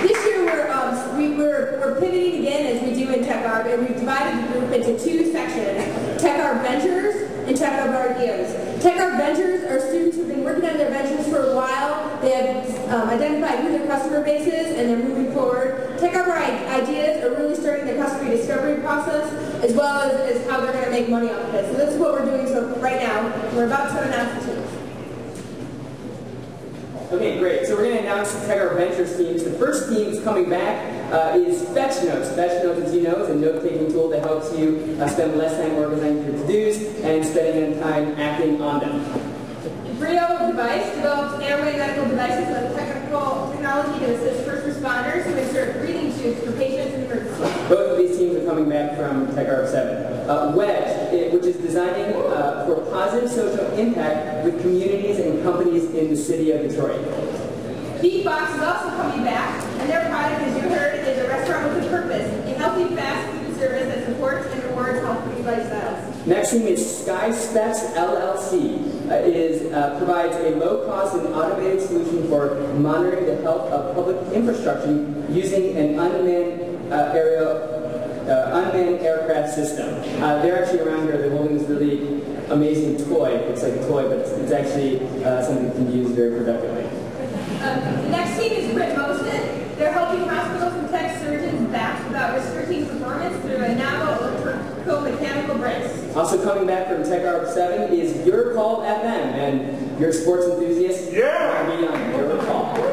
This year we're pivoting again as we do in TechArp, and we've divided the group into 2 sections: TechArp Ventures and TechArp Ideas. TechArp Ventures are students who've been working on their ventures for a while. They have identified who their customer base is, and they're moving forward. TechArp Ideas are really starting the customer discovery process, as well as how they're going to make money off of it. So this is what we're doing right now. We're about to announce the teams. Okay, great. So we're going to announce the TechArp Ventures teams. The first team that's coming back is Fetch Notes. Fetch Notes, as you know, is a note-taking tool that helps you spend less time organizing your to-dos and spending time acting on them. Brio Device develops airway medical devices with technical technology to assist first responders who insert breathing tubes for patients in emergency. Both of these teams are coming back from TechArp 7. Wedge, which is designing for positive social impact with communities and companies in the city of Detroit. Beatbox is also coming back, and their product, as you heard, is a restaurant with a purpose, a healthy fast food service that supports and rewards healthy lifestyles. Next thing is Sky Specs LLC. Provides a low-cost and automated solution for monitoring the health of public infrastructure using an unmanned aircraft system. They're actually around here. They're holding this really amazing toy. It's like a toy, but it's actually something that can be used very productively. The next team is Rip Motion. They're helping hospitals protect surgeons' backs without restricting performance through a novel electromechanical brace. Also coming back from TechArp 7 is Your Call FM, and your sports enthusiasts are on Your Call. The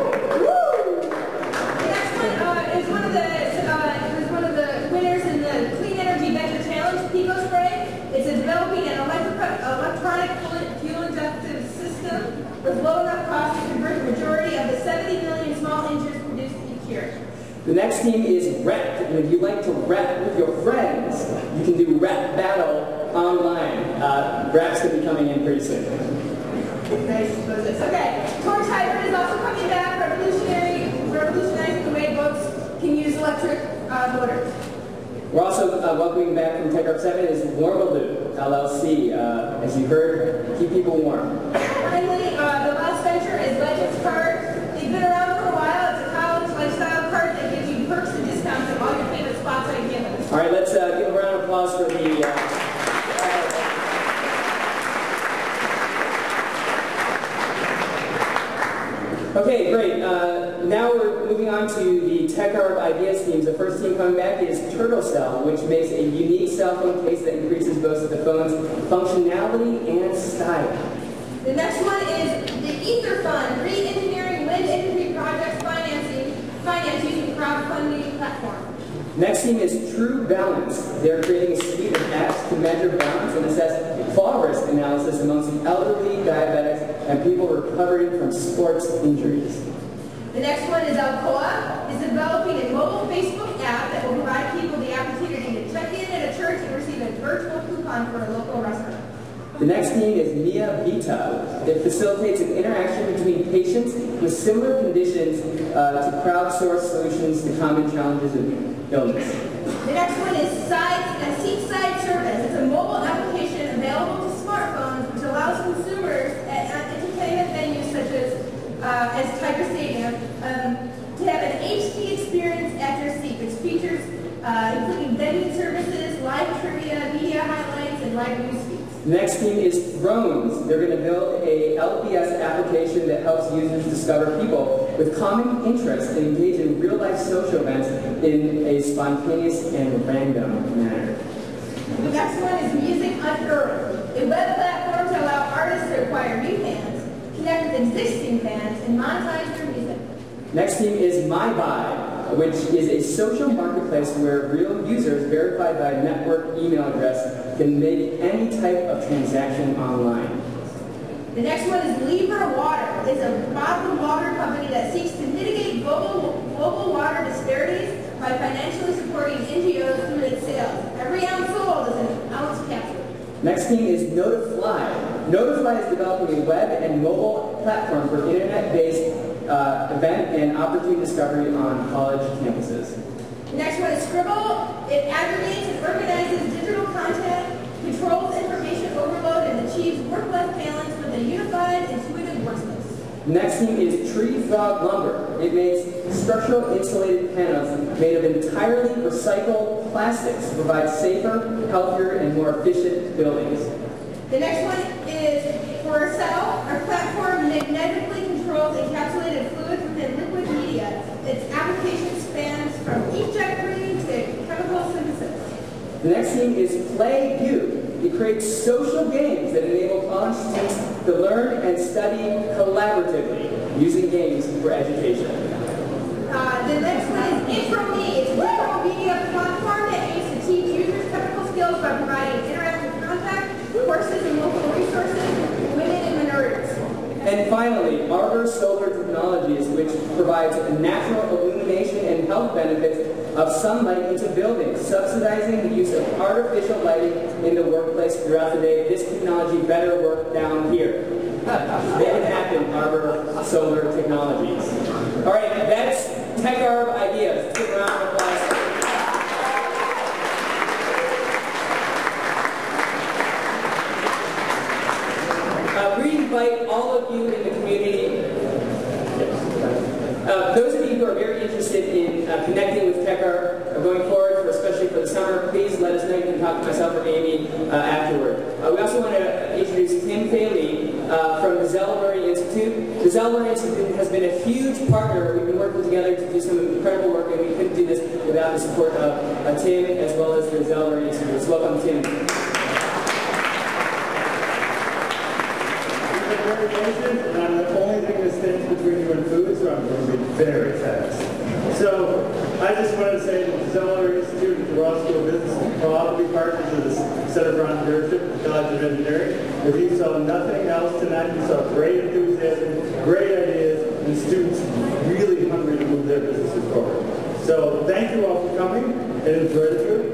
next one is one of the winners in the Clean Energy Venture Challenge, Pico Spray. It's developing an electronic fuel-injected system with low enough cost to convert the majority of the 70 million small engines produced each year. The next team is Rep, and if you like to rep with your friends, you can do Rep Battle online. Rep's going to be coming in pretty soon. Nice. Okay. Torch Hybrid is also coming back, revolutionizing the way boats can use electric motors. We're also welcoming back from TechArp 7 is Warmaloo, LLC. As you heard, keep people warm. Finally, the last venture is Legends Card. They've been around for a while. It's a college lifestyle card that gives you perks and discounts at all your favorite spots on campus. All right, let's give a round of applause for the... Okay, great. Now we're moving on to the TechArp Ideas teams. The first team coming back is Turtle Cell, which makes a unique cell phone case that increases both the phone's functionality and style. The next one is the Ether Fund, re-engineering wind energy projects finance using crowdfunding platform. Next team is True Balance. They're creating a suite of apps to measure balance and assess fall risk analysis amongst elderly, diabetics, and people recovering from sports injuries. The next one is Alcoa, is developing a mobile Facebook app that will provide people the opportunity to check in at a church and receive a virtual coupon for a local restaurant. The next team is Mia Vita. It facilitates an interaction between patients with similar conditions to crowdsource solutions to common challenges of illness. The next one is Seatside Service. It's a mobile application available to smartphones which allows consumers at entertainment venues such as Tiger Stadium to have an HD experience at their seat, which features including venue services, live trivia, media highlights, and live news feeds. The next team is drones. They're going to build a LPS application that helps users discover people with common interests and engage in real-life social events in a spontaneous and random manner. The next one is Music Unearthed, a web platform to allow artists to acquire new fans, connect with existing fans, and monetize their music. Next team is MyBuy, which is a social marketplace where real users verified by a network email address can make any type of transaction online. The next one is Libra Water. It's a bottled water company that seeks to mitigate global water disparities by financially supporting NGOs through its sales. Every ounce sold is an ounce captured. Next team is Notify. Notify is developing a web and mobile platform for internet-based event and opportunity discovery on college campuses. The next one is Scribble. It aggregates and organizes digital content, controls information overload, and achieves work-life balance with a unified, intuitive workspace. Next team is Tree Frog Lumber. It makes structural insulated panels made of entirely recycled plastics to provide safer, healthier, and more efficient buildings. The next one is Forcell. Our platform magnetically controls encapsulated fluids within liquid media. Its application spans from inkjet free to chemical synthesis. The next team is PlayU. It creates social games that enable college students to learn and study collaboratively using games for education. The next one is IntroMe. It's a digital media platform that aims to teach users technical skills by providing interactive content, courses, and local resources for women and minorities. And finally, Arbor Solar Technologies, which provides natural illumination and health benefits of sunlight into buildings, subsidizing the use of artificial lighting in the workplace throughout the day. This technology better work down here. Make it happen, Arbor Solar Technologies. All right, that's TechArb Ideas. Let's give a round of applause. We invite all of you in the community, those of you who are very interested in connecting with TechArb going forward, especially for the summer, please let us know. You can talk to myself or Amy afterward. We also want to introduce Tim Faley from the Zellery Institute. The Zellery Institute has been a huge partner. We've been working together to do some incredible work, and we couldn't do this without the support of Tim as well as the Zellery Institute. So welcome, Tim. And I'm the only thing that stands between you and food, so I'm going to be very fast. So I just wanted to say that the Zellery Institute and the Raw School of Business are proud to be partners of the Center for Entrepreneurship at the College of Engineering. If you saw nothing else tonight, you saw great enthusiasm, great ideas, and students really hungry to move their businesses forward. So thank you all for coming, and enjoy the trip.